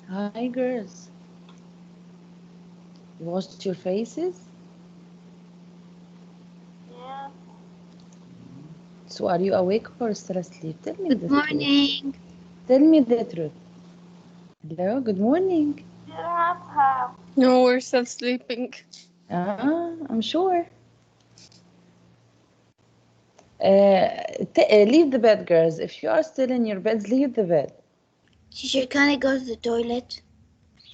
Hi, girls. You washed your faces? Yes. So are you awake or still asleep? Tell me Good the truth. morning. Tell me the truth. Hello, good morning. You have. No, we're still sleeping. I'm sure. Leave the bed, girls. If you are still in your beds, leave the bed. Teacher, can I go to the toilet?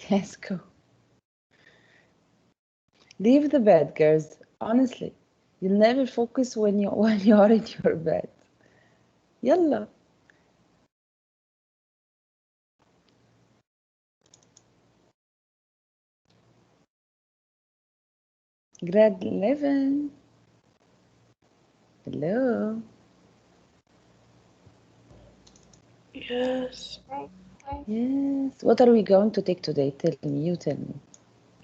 Yes, go. Leave the bed, girls. Honestly, you'll never focus when you when you are in your bed. Yalla. Grade 11. Hello. Yes, Yes. What are we going to take today? Tell me. You tell me.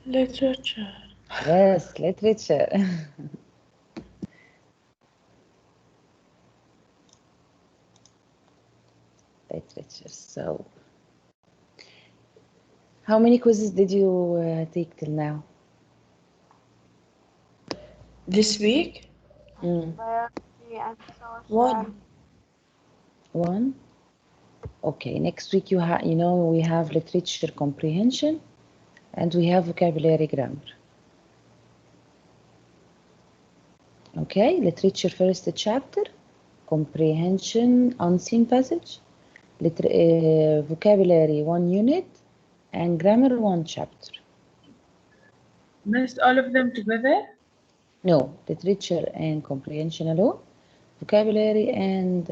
literature. Yes, literature. Literature. So, how many quizzes did you take till now? This week? Mm. Biology and social. One. One. Okay. Next week we have literature comprehension, and we have vocabulary grammar. Okay. Literature first chapter, comprehension unseen passage, vocabulary one unit, and grammar one chapter. Missed all of them together? No, literature and comprehension alone, vocabulary and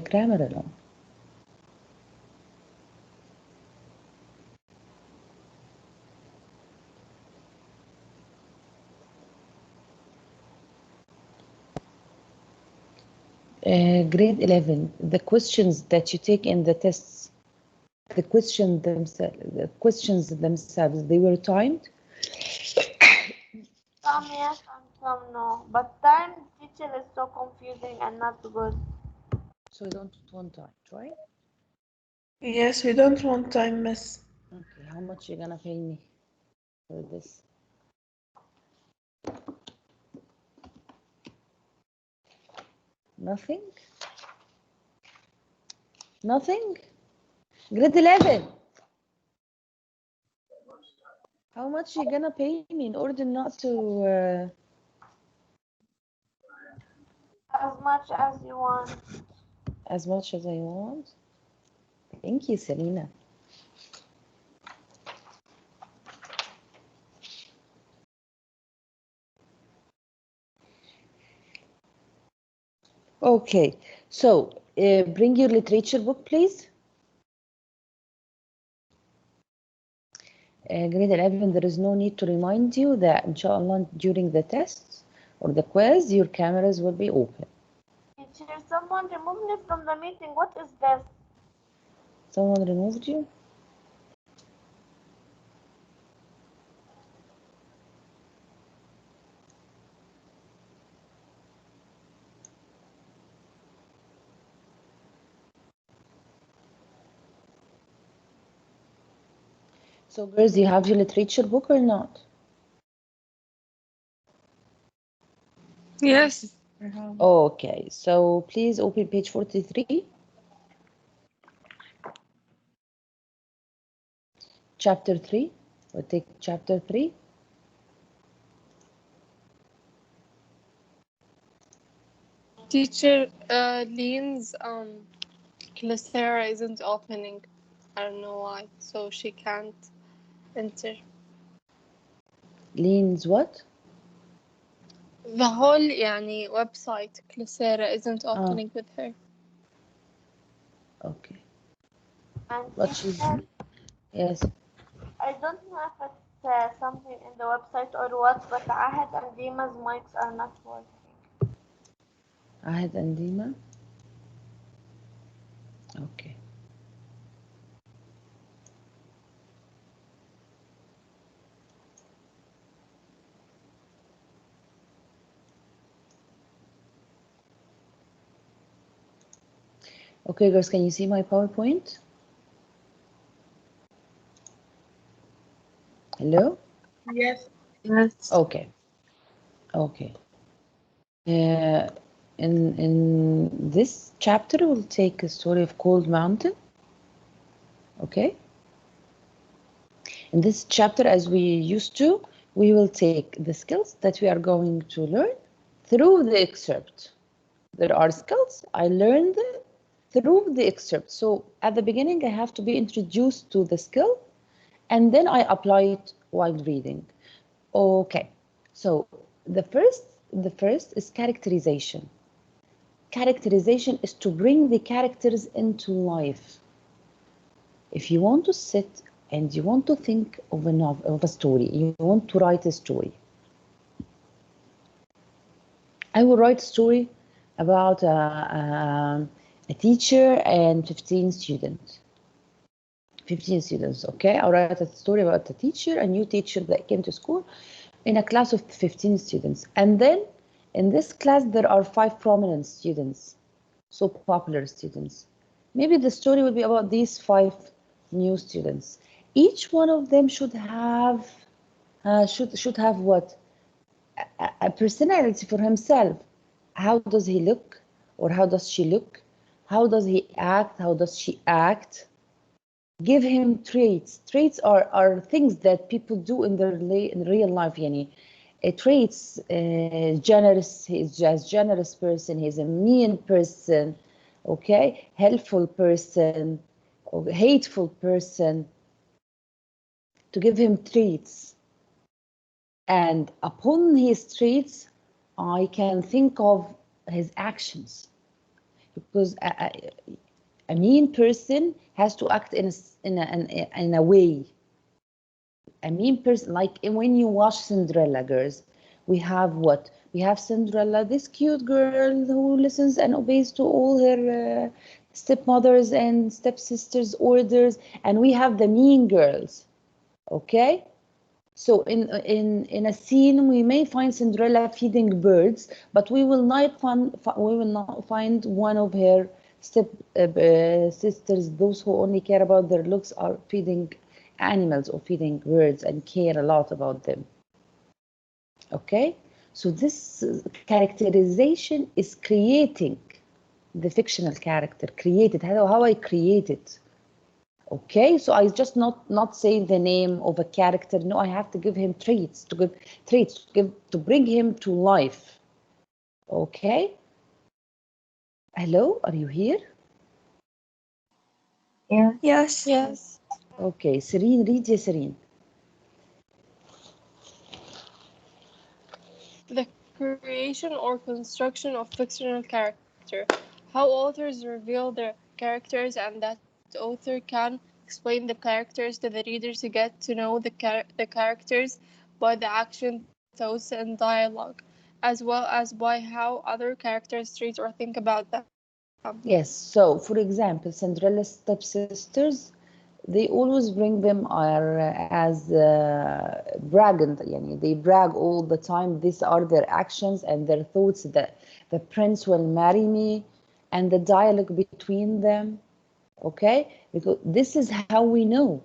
grammar alone. Grade 11, the questions that you take in the tests, the questions themselves, they were timed. Some yes and some no. But time teaching is so confusing and not good. So you don't want time, right? Yes, we don't want time, miss. Okay, how much you gonna pay me for this? Nothing? Nothing? Grade 11. How much you gonna pay me in order not to As much as you want. as much as I want? Thank you, Selena. Okay, so bring your literature book, please. Grade 11, there is no need to remind you that, inshallah, during the tests or the quiz, your cameras will be open. Teacher, someone removed me from the meeting. What is this? Someone removed you? So, girls, you have your literature book or not? Yes. Okay, so please open page 43. Chapter 3. We'll take chapter 3. Teacher, Lean's Clasera isn't opening. I don't know why, so she can't enter. Leans what? The whole website Clasera isn't Ah, opening with her. okay. And But she's, teacher, yes. I don't know if it's something in the website or what, but Ahad and Dima's mics are not working. Ahad and Dima. Okay. Okay, girls, can you see my PowerPoint? Hello? Yes. Yes. Okay. Okay. In this chapter, we'll take a story of Cold Mountain. Okay. In this chapter, as we used to, we will take the skills that we are going to learn through the excerpt. There are skills, I learned them through the excerpt. So at the beginning, I have to be introduced to the skill, and then I apply it while reading. Okay, so the first is characterization. Characterization is to bring the characters into life. If you want to sit and you want to think of a story, you want to write a story. I will write a story about a teacher and 15 students. 15 students, okay? I'll write a story about a teacher, a new teacher that came to school in a class of 15 students. And then in this class, there are 5 prominent students, so popular students. Maybe the story will be about these 5 new students. Each one of them should have what? A personality for himself. How does he look, or how does she look? How does he act? How does she act? Give him traits. Traits are things that people do in real life. Yani, traits. Generous. He's just generous person. He's a mean person. Okay, helpful person, or hateful person. To give him traits. And upon his traits, I can think of his actions, because a mean person has to act in a way. A mean person, like when you watch Cinderella, girls, we have what? We have Cinderella, this cute girl who listens and obeys to all her stepmothers and stepsisters' orders, and we have the mean girls. Okay. So in a scene, we may find Cinderella feeding birds, but we will not find one of her step sisters. Those who only care about their looks are feeding animals or feeding birds and care a lot about them. Okay, so this characterization is creating the fictional character. Created how I create it. Okay, so I just not say the name of a character. No, I have to give him traits to bring him to life. Okay. Hello, are you here? Yeah. Yes. Yes. Okay, Serene, read ya, Serene. The creation or construction of fictional character. How authors reveal their characters, and that author can explain the characters to the reader to get to know the characters by the action, thoughts, and dialogue, as well as by how other characters treat or think about them. Yes. So, for example, Cinderella's stepsisters, they always bring them are as braggant. Yani they brag all the time. These are their actions and their thoughts. That the prince will marry me, and the dialogue between them. Okay, because this is how we know.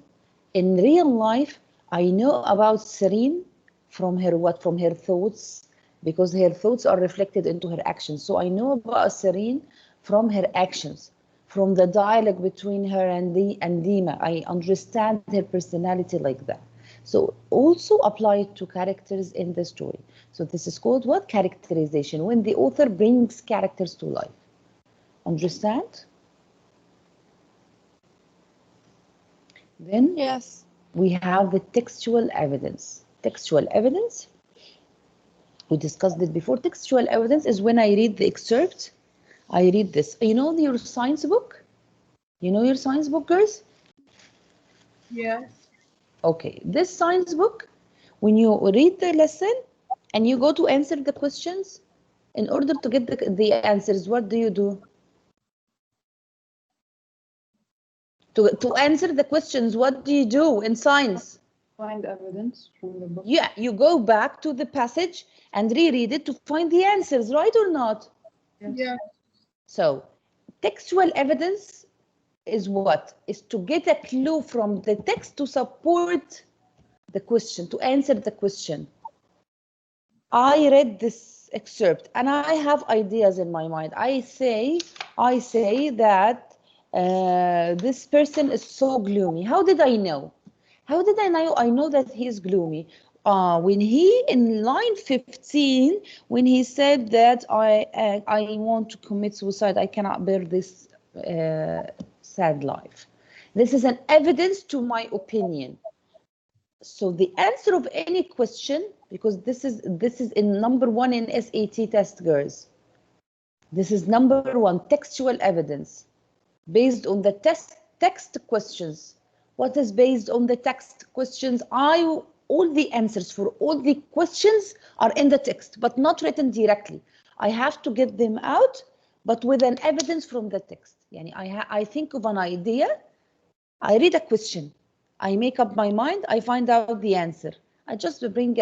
In real life, I know about Serene from her thoughts, because her thoughts are reflected into her actions. So I know about Serene from her actions, from the dialogue between her and Dima. I understand her personality like that. So also apply it to characters in the story. So this is called what? Characterization, when the author brings characters to life. Understand? Then Yes. we have the textual evidence. Textual evidence, we discussed it before. Textual evidence is when I read the excerpt, I read this. You know your science book? You know your science book, girls? Yes. Okay, this science book, when you read the lesson and you go to answer the questions, in order to get the answers, what do you do? To answer the questions, what do you do in science? Find evidence from the book. Yeah, you go back to the passage and reread it to find the answers, right or not? Yes. Yeah. So, textual evidence is what? Is to get a clue from the text to support the question, to answer the question. I read this excerpt and I have ideas in my mind. I say that this person is so gloomy. How did I know? How did I know? I know that he is gloomy. When he, in line 15, when he said that I want to commit suicide, I cannot bear this sad life. This is an evidence to my opinion. So the answer of any question, because this is in number 1 in SAT test, girls. This is number 1, textual evidence based on the text questions. What is based on the text questions? All the answers for all the questions are in the text, but not written directly. I have to get them out, but with an evidence from the text. Yani I think of an idea, I read a question, I make up my mind, I find out the answer. I just bring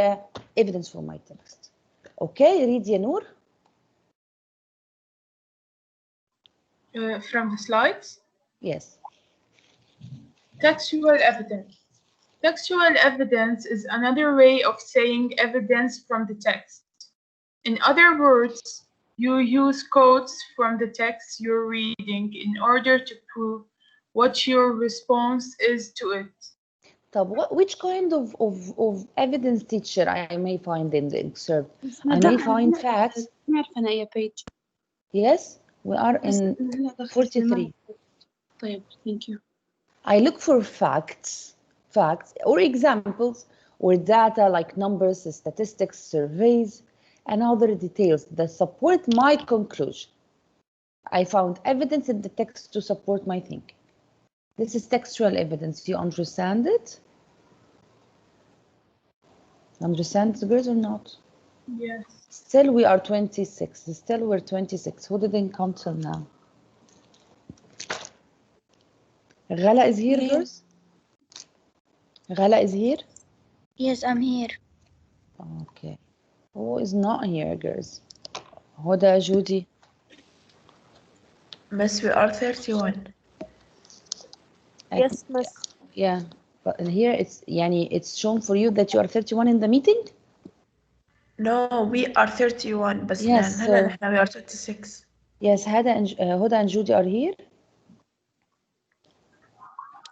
evidence from my text. Okay, read ya Noor. From the slides? Yes. Textual evidence. Textual evidence is another way of saying evidence from the text. In other words, you use quotes from the text you're reading in order to prove what your response is to it. Which kind of evidence, teacher, I may find in the excerpt? I may find facts. Yes, we are in 43. Thank you. I look for facts or examples or data like numbers, statistics, surveys, and other details that support my conclusion. I found evidence in the text to support my thinking. This is textual evidence. Do you understand it? Understand the girls or not? Yes. Still we are 26. Still we're 26. Who didn't come till now? Ghala is here, girls? Ghala is here? Yes, I'm here. Okay. Who is not here, girls? Huda, Judy. Miss, we are 31. Yes, miss. Yeah, but here it's shown for you that you are 31 in the meeting? No, we are 31 بس Yes, هلا نحن we are 26. Yes, Huda and Judy are here.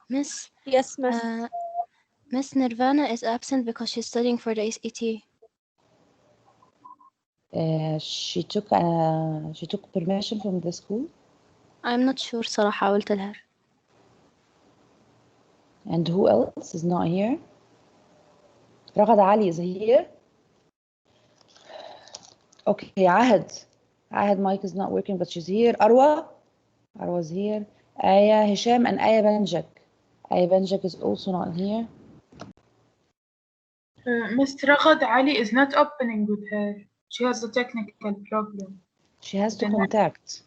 Miss, Yes, miss. Miss Nirvana is absent because she's studying for the SAT. She took permission from the school. I'm not sure صراحة قلت لها. And who else is not here? Raghad Ali is here. Okay, Ahad mic is not working, but she's here. Arwa's here. Aya, Hisham, and Aya Banjak. Aya Banjak is also not here. Mr. Raghad Ali is not opening with her. She has a technical problem. She has to contact.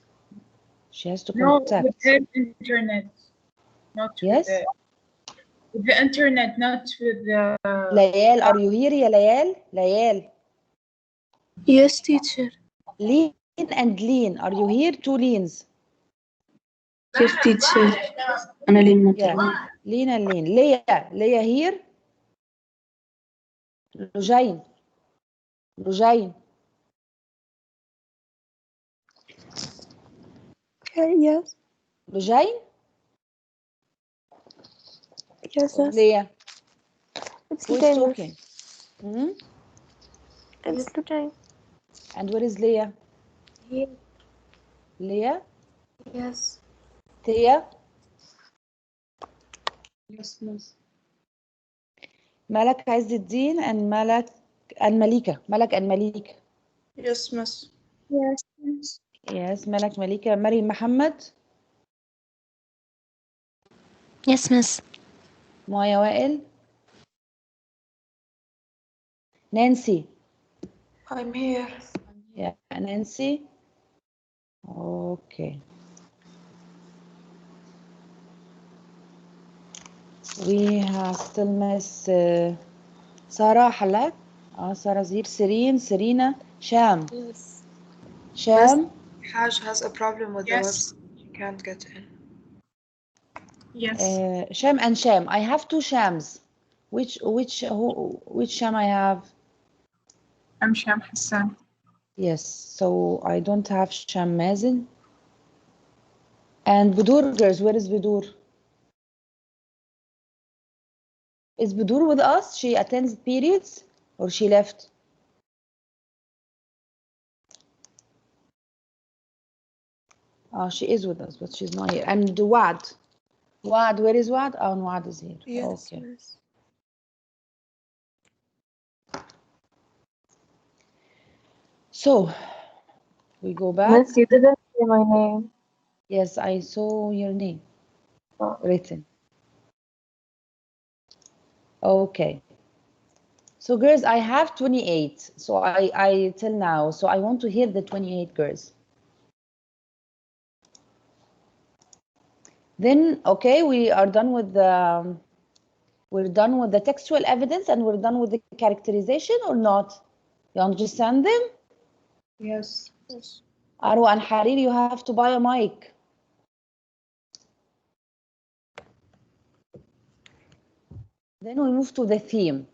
She has to No, contact. with her internet. Not Yes? with the internet, not with the... Layal, are you here, ya Layal? Layal. Yes, teacher. Lean and Lean, are you here? 2 Leans. Yes, teacher. أنا لين Yeah. Lean and Lean. Leah here? Lujain. Yes. Lujain? Yes, Or miss. Leah? It's Who is Lujain, talking? It's Lujain. And where is Leah? Here. Leah? Yes. Tia? Yes, miss. Malak Izzuddin and Malak and Malika. Malak and Malika. Yes, miss. Yes, miss. Yes, Malak, Malika. Mary Muhammad. Yes, miss. Maya Wael. Nancy. I'm here. Yeah, Nancy. Okay. We have still Miss Sarah Halak. Sarah's here. Serena. Sham. Yes. Sham. Haj has a problem with the website. She can't get in. Yes. Sham and Sham. I have 2 Shams. Which Sham I have? I'm Sham Hassan. Yes, so I don't have Sham Mazen. And Budur, girls, where is Budur? Is Budur with us? She attends periods or she left? She is with us, but she's not here. And Wad. Wad, where is Wad? Oh, Wad is here. Yes, Okay. miss. So, we go back. Miss, you didn't say my name. Yes, I saw your name Oh. written. Okay. So, girls, I have 28. So, I till now. So, I want to hear the 28 girls. Then, okay, we are done with the... We're done with the textual evidence and we're done with the characterization or not? You understand them? Yes. Yes. Arwa and Harir, you have to buy a mic. Then we move to the theme.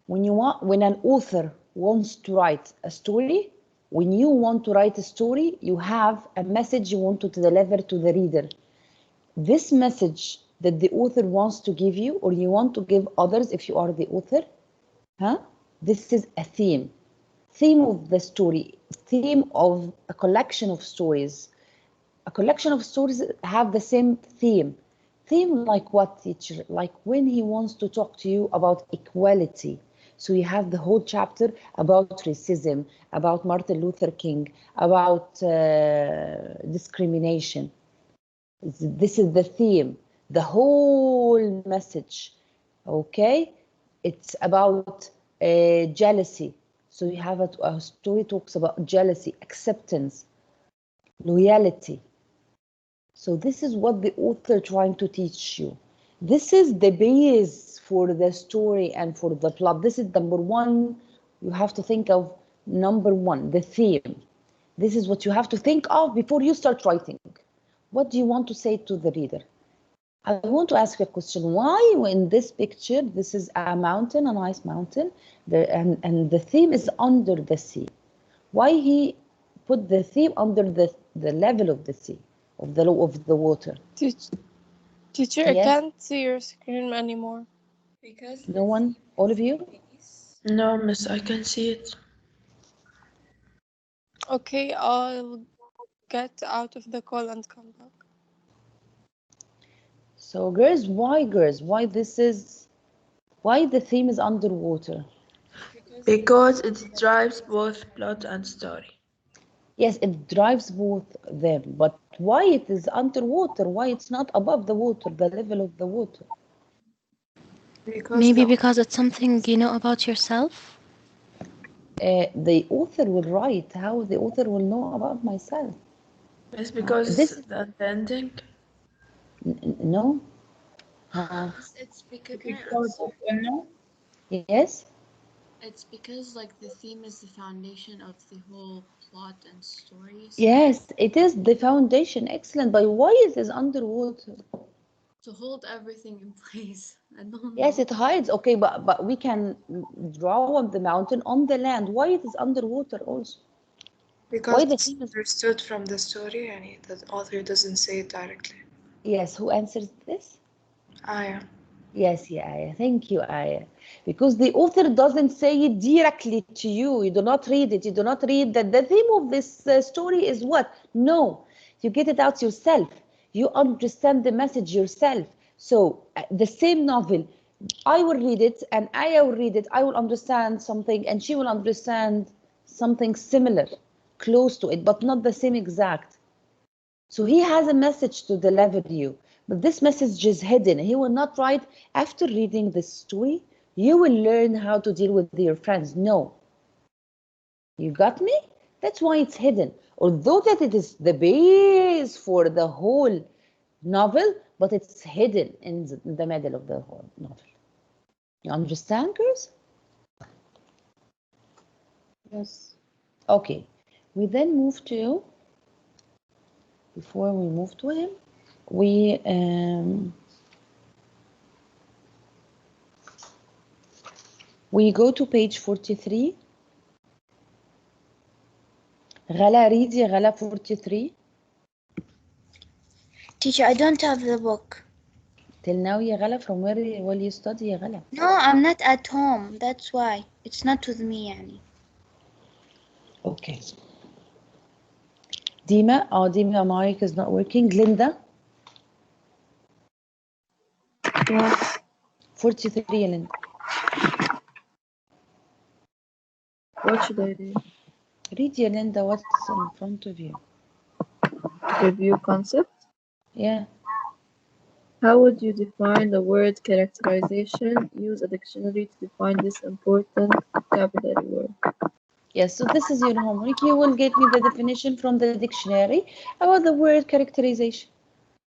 When an author wants to write a story, when you want to write a story, you have a message you want to deliver to the reader. This message that the author wants to give you, or you want to give others if you are the author, this is a theme. Theme of the story, theme of a collection of stories. A collection of stories have the same theme. Theme like what, teacher? Like when he wants to talk to you about equality. So you have the whole chapter about racism, about Martin Luther King, about discrimination. This is the theme, the whole message, okay? It's about jealousy. So you have a story talks about jealousy, acceptance, loyalty. So this is what the author trying to teach you. This is the base for the story and for the plot. This is number one. You have to think of number one, the theme. This is what you have to think of before you start writing. What do you want to say to the reader? I want to ask you a question. Why in this picture, this is a mountain, a nice mountain, and the theme is under the sea? Why he put the theme under the level of the sea, of the water? Teacher, I Yes. can't see your screen anymore. Because No one? All of you? No, miss, I can see it. Okay, I'll get out of the call and come back. So girls, why the theme is underwater? Because it drives both plot and story. Yes, it drives both them, but why it is underwater? Why it's not above the water, the level of the water? Maybe because it's something you know about yourself. The author will write how the author will know about myself. It's because This the ending. no. It's because Because of unknown. Yes. it's because like the theme is the foundation of the whole plot and story. So Yes, it is the foundation. Excellent. But why it is underwater? to hold everything in place. I don't Yes, know. it hides. Okay, but we can draw on the mountain on the land. Why it is underwater also? Because Why the it's theme is... understood from the story and the author doesn't say it directly. Yes, who answers this? Aya. Yes, yeah, Aya. Thank you, Aya. Because the author doesn't say it directly to you. You do not read it. You do not read that the theme of this story is what? No, you get it out yourself. You understand the message yourself. So the same novel, I will read it and Aya will read it. I will understand something and she will understand something similar, close to it, but not the same exact. So he has a message to deliver you, but this message is hidden. He will not write, after reading this story, you will learn how to deal with your friends. No. You got me? That's why it's hidden. Although that it is the base for the whole novel, but it's hidden in the middle of the whole novel. You understand, girls? Yes. Okay. We then move to, before we move to him, we We go to page 43. Ghala, read يا Ghala 43. Teacher, I don't have the book. Till now يا Ghala, from where will you study يا Ghala? No, I'm not at home. That's why. It's not with me يعني. Okay. Dima, Dima, mic is not working. Linda? Yes. 43 يا Linda. What should I do? Read يا Linda what's in front of you. Review concept? Yeah. How would you define the word characterization? Use a dictionary to define this important vocabulary word. Yes, so this is your homework. You will get me the definition from the dictionary about the word characterization.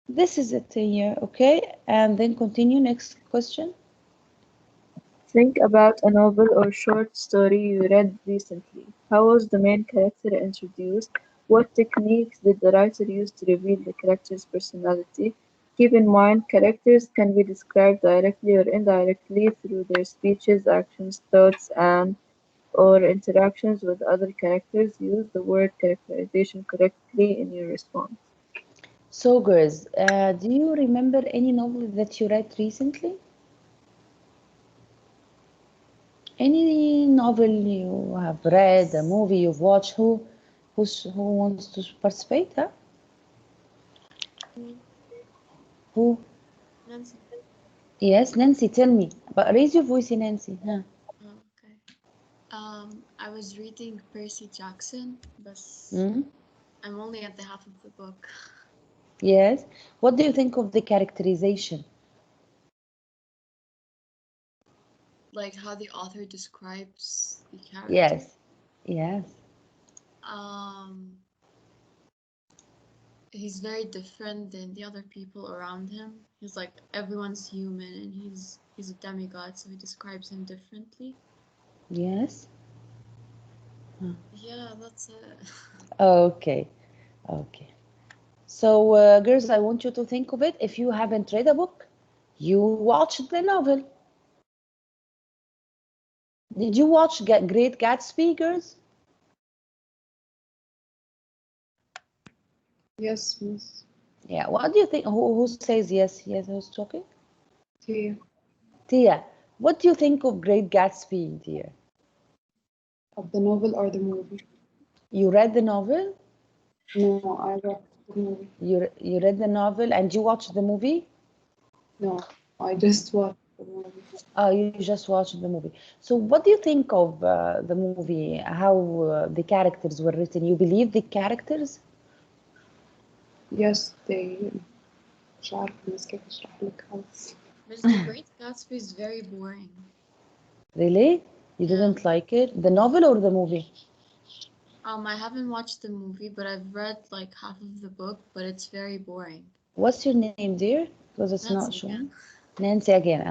This is it here, okay? And then continue. Next question. Think about a novel or short story you read recently. How was the main character introduced? What techniques did the writer use to reveal the character's personality? Keep in mind, characters can be described directly or indirectly through their speeches, actions, thoughts, and or interactions with other characters. Use the word characterization correctly in your response. So, girls, do you remember any novel that you read recently? Any novel you have read, a movie you've watched? Who wants to participate? Huh? Who? Nancy. Yes, Nancy. Tell me. But raise your voice, Nancy. Huh? Oh, okay. I was reading Percy Jackson, but I'm only at the half of the book. Yes. What do you think of the characterization? Like how the author describes the character. Yes. Yes. He's very different than the other people around him. He's like everyone's human, and he's a demigod, so he describes him differently. Yes. Yeah, that's it. Okay. Okay. So, girls, I want you to think of it. If you haven't read a book, you watch the novel. Did you watch Great Gatsby, girls? Yes, miss. Yeah. What do you think? Who says yes? Yes, who's talking? Tia. Tia, what do you think of Great Gatsby, dear? Of the novel or the movie? You read the novel? No, I watched the movie. You read the novel and you watched the movie? No, I just watched the movie. Oh, you just watched the movie. So what do you think of the movie? How the characters were written? You believe the characters? Yes, they مش عارفة بس كيف أشرح لك خالص. But The Great Gatsby is very boring. Really? You Yeah. didn't like it? The novel or the movie? I haven't watched the movie, but I've read like half of the book, but it's very boring. What's your name, dear? Because it's not Nancy showing. again. Nancy again.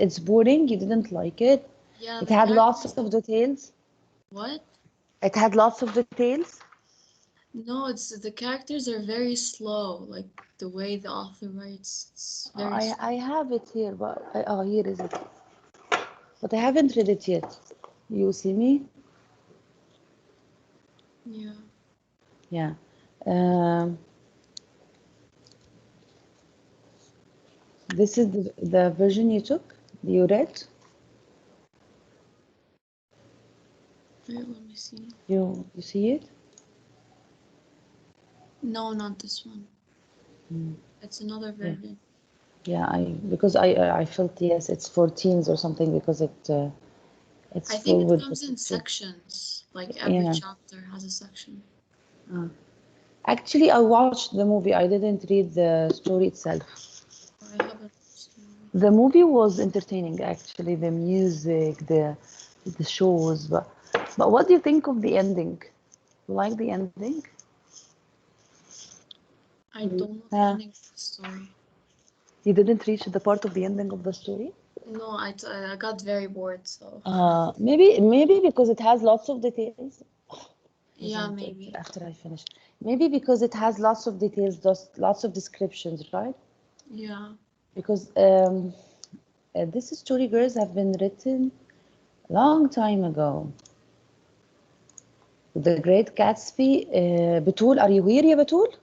It's boring. You didn't like it. Yeah, It the had lots characters- of details. What? It had lots of details. No, it's the characters are very slow, like the way the author writes. It's very slow. I have it here, but here is it. But I haven't read it yet. You see me? Yeah. Yeah. This is the version you took. You read. Wait, let me see. You see it? No, not this one. It's another version. Yeah, because I felt yes, it's for teens or something because it's I think full it with comes in pictures. sections. Like every Yeah. chapter has a section. Actually, I watched the movie. I didn't read the story itself. I haven't watched the movie. The movie was entertaining, actually. The music, the shows, but what do you think of the ending? You like the ending? I don't know the Yeah. ending of the story. You didn't reach the part of the ending of the story? No, I got very bored, so. Maybe because it has lots of details. Yeah, maybe. After I finish, maybe because it has lots of details, lots of descriptions, right? Yeah. Because these story girls have been written long time ago. The Great Gatsby. Batul, are you here, ya Batul?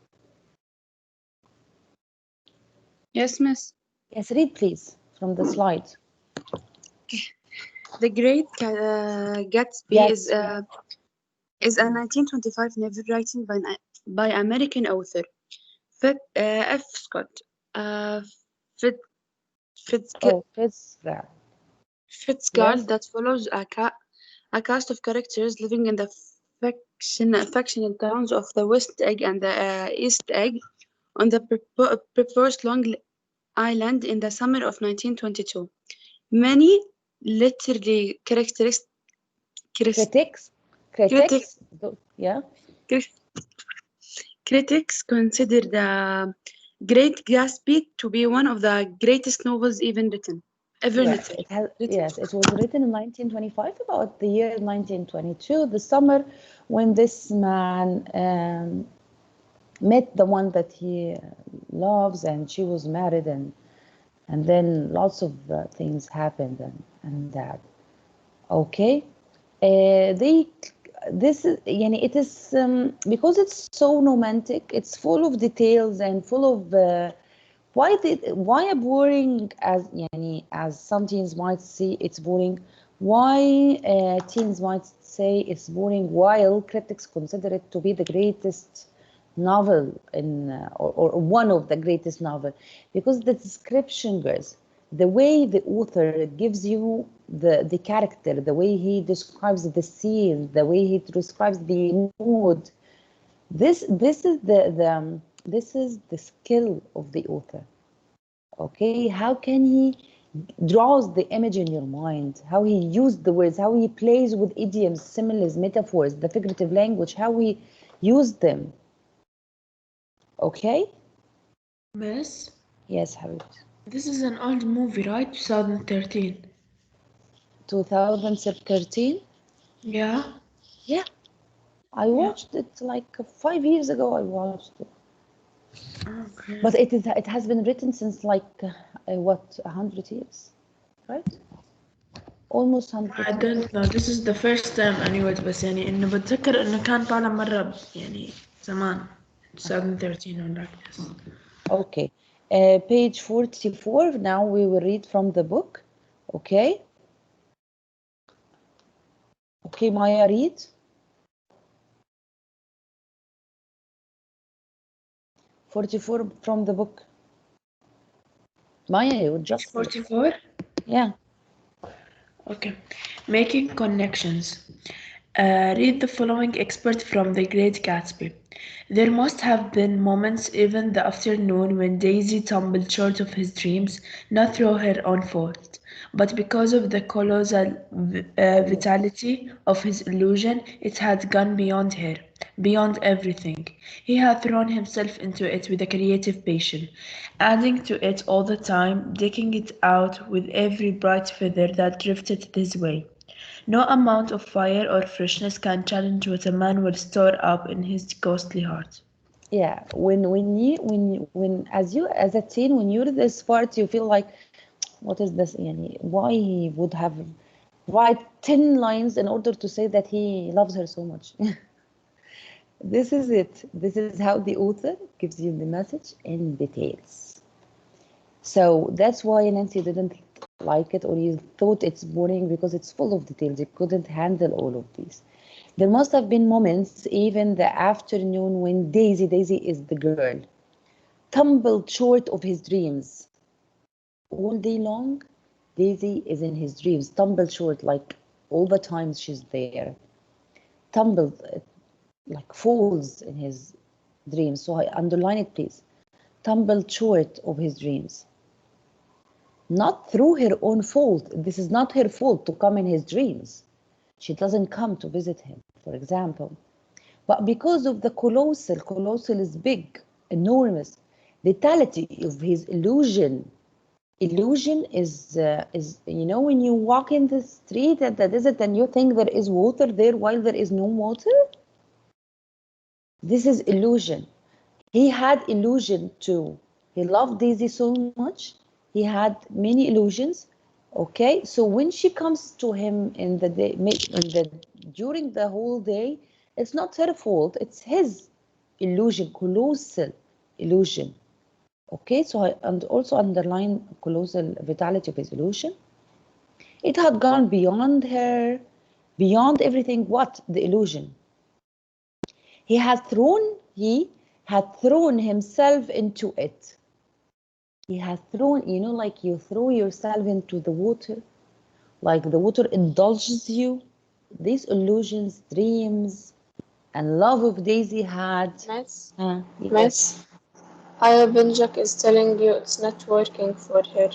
Yes, miss. Yes, read please from the slide. The Great Gatsby is a 1925 novel written by American author F. Scott Fitzgerald. Fitzgerald that follows a cast of characters living in the fictional towns of the West Egg and the East Egg on the proposed Long Island in the summer of 1922. Many literary critics consider The Great Gatsby to be one of the greatest novels ever written. Yes, it was written in 1925, about the year 1922, the summer when this man met the one that he loves, and she was married, and then lots of things happened, and that. Okay, this is, it is because it's so romantic. It's full of details and full of why a boring, as some teens might see it's boring. Why teens might say it's boring, while critics consider it to be the greatest novel or one of the greatest novel, because the description, girls, the way the author gives you the character, the way he describes the scene, the way he describes the mood, this is the skill of the author. Okay, how can he draws the image in your mind, how he used the words, how he plays with idioms, similes, metaphors, the figurative language, how he used them. Okay? Miss? Yes, Habibti. This is an old movie, right? 2013. 2013? Yeah. Yeah. I watched it like 5 years ago. I watched it. Okay. But it has been written since like what, 100 years, right? Almost 100 I don't know. This is the first time anyways. بس يعني إنه بتذكر إنه كان طالع مرة يعني زمان 2013 or like this. Okay. Page 44. Now we will read from the book. Okay. Okay, Maya, read. .44 from the book. Maya, you just 44? Yeah. Okay. Making connections. Read the following excerpt from The Great Gatsby. There must have been moments, even the afternoon, when Daisy tumbled short of his dreams, not through her own fault, but because of the colossal vitality of his illusion. It had gone beyond her, beyond everything. He had thrown himself into it with a creative passion, adding to it all the time, decking it out with every bright feather that drifted this way. No amount of fire or freshness can challenge what a man will store up in his ghostly heart. Yeah, when as a teen, when you read this part, you feel like, what is this? Why he would have write 10 lines in order to say that he loves her so much. This is it. This is how the author gives you the message in details. So that's why Nancy didn't like it, or you thought it's boring, because it's full of details. You couldn't handle all of these. There must have been moments, even the afternoon, when Daisy is the girl, tumbled short of his dreams. All day long, Daisy is in his dreams, tumbled short, like all the times she's there. Tumbled, like falls in his dreams. So I underline it, please. Tumbled short of his dreams. Not through her own fault. This is not her fault to come in his dreams. She doesn't come to visit him, for example. But because of the colossal is big, enormous, vitality of his illusion. Illusion is when you walk in the street at the desert and you think there is water there while there is no water. This is illusion. He had illusion too. He loved Daisy so much. He had many illusions Okay, so when she comes to him in the day, during the whole day, it's not her fault. It's his illusion, colossal illusion. Okay, so and also underline colossal vitality of his illusion. It had gone beyond her, beyond everything. What? The illusion. He had thrown himself into it. He has thrown, you know, like you throw yourself into the water, like the water indulges you. These illusions, dreams, and love of Daisy had. Miss, Yes. Miss, Aya Benjak is telling you it's not working for her.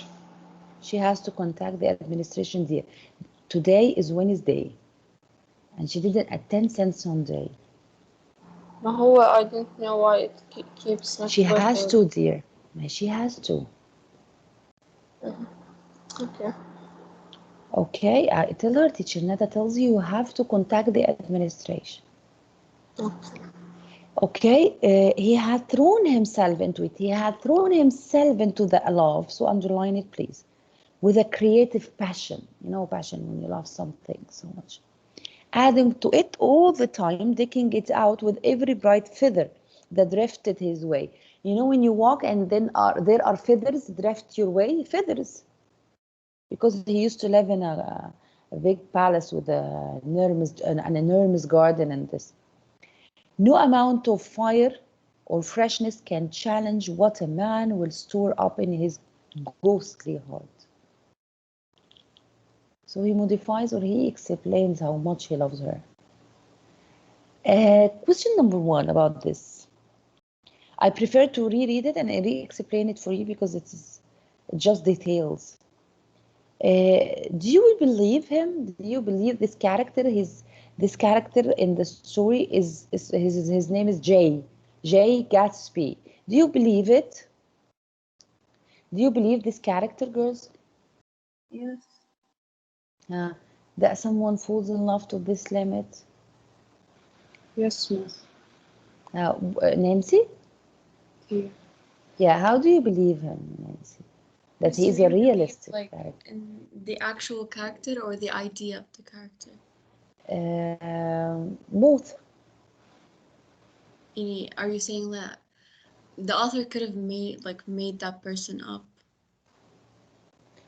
She has to contact the administration there. Today is Wednesday, and she didn't attend since Sunday. ما هو I don't know why it keeps not She working. has to, dear. She has to. Okay. Okay, I tell her, teacher Nada tells you have to contact the administration. Okay. Okay, he had thrown himself into it. He had thrown himself into the love. So underline it, please. With a creative passion. You know, passion when you love something so much. Adding to it all the time, decking it out with every bright feather that drifted his way. You know, when you walk and then there are feathers drift your way, feathers. Because he used to live in a big palace with an enormous garden and this. No amount of fire or freshness can challenge what a man will store up in his ghostly heart. So he modifies or he explains how much he loves her. Question number 1 about this. I prefer to reread it and re-explain it for you because it's just details. Do you believe him? Do you believe this character? This character in the story is his name is Jay Gatsby. Do you believe it? Do you believe this character, girls? Yes. That someone falls in love to this limit? Yes, miss. Nancy? Yeah. Yeah, how do you believe him, Nancy? That he is a realistic like character. in the actual character or the idea of the character? Both. Are you saying that the author could have made that person up?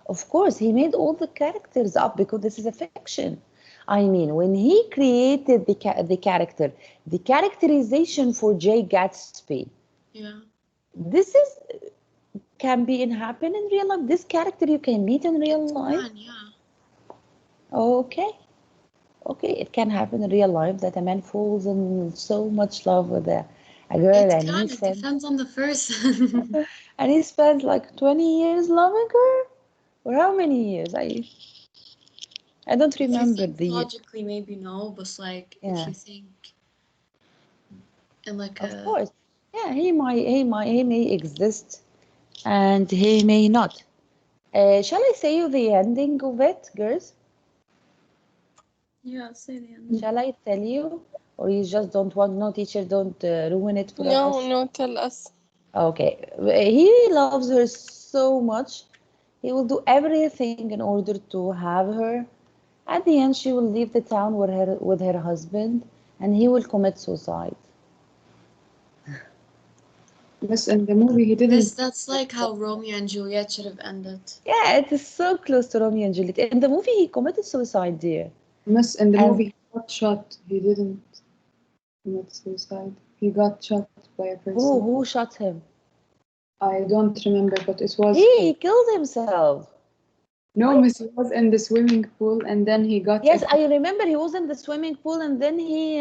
Of course, he made all the characters up because this is a fiction. I mean, when he created the character, the characterization for Jay Gatsby, Yeah. this can happen in real life. This character you can meet in real life. Yeah. Okay, it can happen in real life that a man falls in so much love with a girl, It and kind of depends on the person. and he spends like 20 years loving her, or how many years? I don't remember the logically maybe no, but like if you think in like of course, yeah, he may exist, and he may not. Shall I say you the ending of it, girls? Yeah, say the ending. Shall I tell you, or you just don't want? No, teacher, don't ruin it for us. No, tell us. Okay, he loves her so much. He will do everything in order to have her. At the end, she will leave the town with her husband, and he will commit suicide. Yes, in the movie he didn't. That's like how Romeo and Juliet should have ended. Yeah, it is so close to Romeo and Juliet. In the movie, he committed suicide, dear. Miss, in the movie he got shot. He didn't commit suicide. He got shot by a person. Who shot him? I don't remember, but it was. He killed himself. No, Miss, he was in the swimming pool and then he got. Yes, I remember he was in the swimming pool and then he.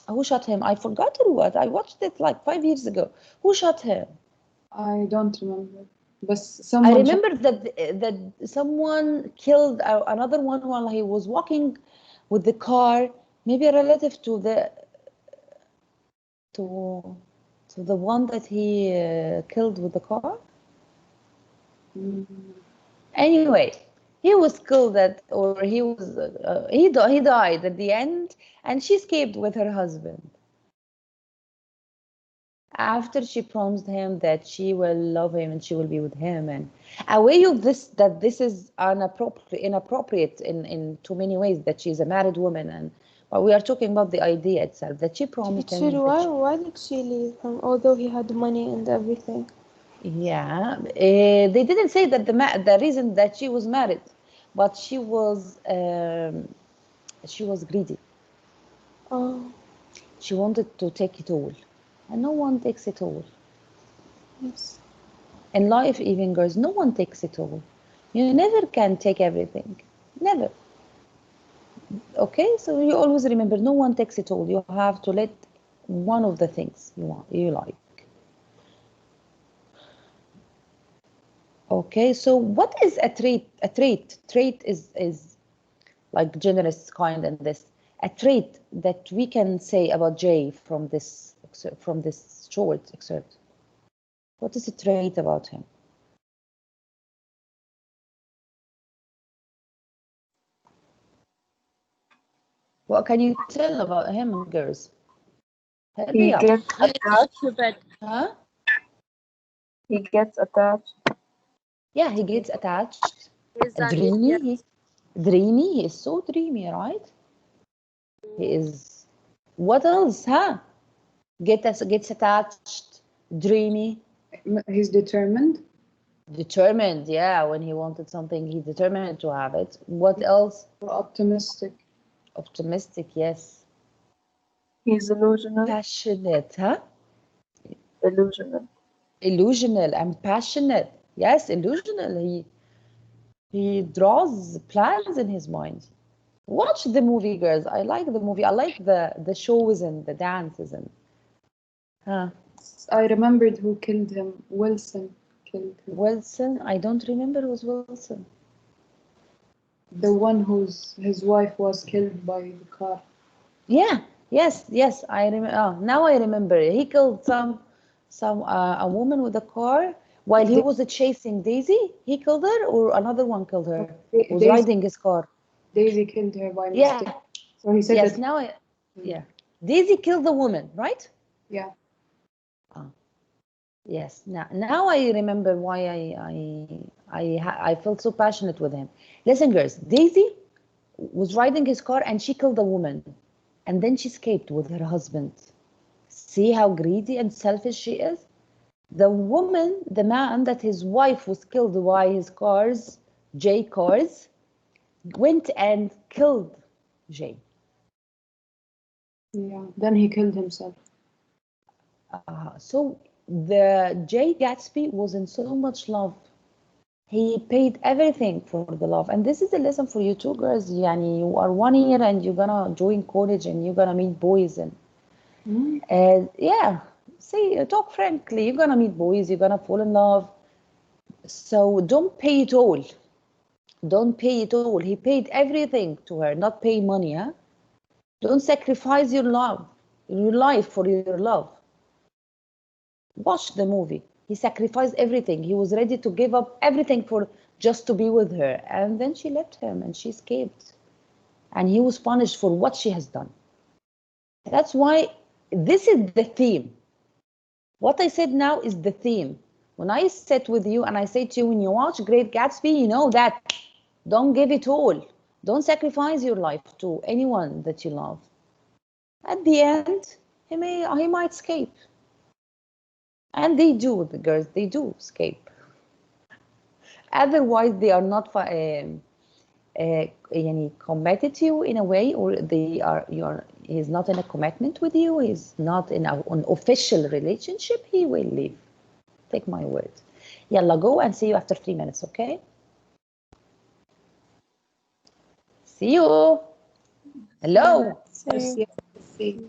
Who shot him? I forgot or what? I watched it like 5 years ago. Who shot him? I don't remember. But someone. I remember that someone killed another one while he was walking with the car. Maybe a relative to the one that he killed with the car. Anyway, he was killed or he was he died at the end, and she escaped with her husband. after she promised him that she will love him and she will be with him, and aware of this, that this is inappropriate in too many ways, that she's a married woman, and but we are talking about the idea itself, that she promised him. Actually, why did she leave him, although he had money and everything? Yeah, they didn't say that the reason that she was married, but she was greedy. Oh, She wanted to take it all, and no one takes it all. yes. In life, even girls, no one takes it all. You never can take everything, never. Okay, so you always remember, no one takes it all. You have to let one of the things you like. Okay, so what is a trait? A trait is like generous, kind, and this. A trait that we can say about Jay from this short excerpt. What is a trait about him? What can you tell about him, girls? Help me He out. gets attached. Huh? He gets attached. Yeah, he gets attached. He's an Dreamy. idiot. Dreamy. He is so dreamy, right? He is. What else, huh? Gets attached. Dreamy. He's determined. Determined, yeah. When he wanted something, he's determined to have it. What else? Optimistic. Optimistic, yes. He's illusional. Passionate, huh? Illusional. Illusional and passionate. Yes, illusional. He draws plans in his mind. Watch the movie, girls. I like the movie. I like the shows and the dances and. Huh? I remembered who killed him. Wilson killed him. Wilson. I don't remember who was Wilson. The one his wife was killed by the car. Yeah. Yes. I remember. Oh, now I remember. He killed a woman with a car while he was chasing Daisy. He killed her, or another one killed her. Who was riding his car. Daisy killed her by mistake. Yeah. So he said Yes. that. Now, yeah. Daisy killed the woman, right? Yeah. Yes. Now I remember why I felt so passionate with him. Listen, girls. Daisy was riding his car and she killed the woman, and then she escaped with her husband. See how greedy and selfish she is? The man that his wife was killed by his cars, Jay cars, went and killed Jay. Yeah. Then he killed himself. So the Jay Gatsby was in so much love. He paid everything for the love. And this is a lesson for you too, girls. Yani, you are 1 year and you're gonna join college and you're gonna meet boys and yeah, see, talk frankly. You're gonna meet boys, you're gonna fall in love. So don't pay it all. Don't pay it all. He paid everything to her, not pay money, huh? Don't sacrifice your life for your love. Watch the movie. He sacrificed everything. He was ready to give up everything for just to be with her. And then she left him and she escaped. And he was punished for what she has done. That's why this is the theme. What I said now is the theme. When I sit with you and I say to you, when you watch Great Gatsby, you know that don't give it all. Don't sacrifice your life to anyone that you love. At the end, he might escape. And they do, the girls, they do escape. Otherwise, they are not committed to you in a way, or he's not in a commitment with you, he's not in an official relationship, he will leave. Take my word. Yalla, go and see you after 3 minutes, okay? See you. Hello. See. See.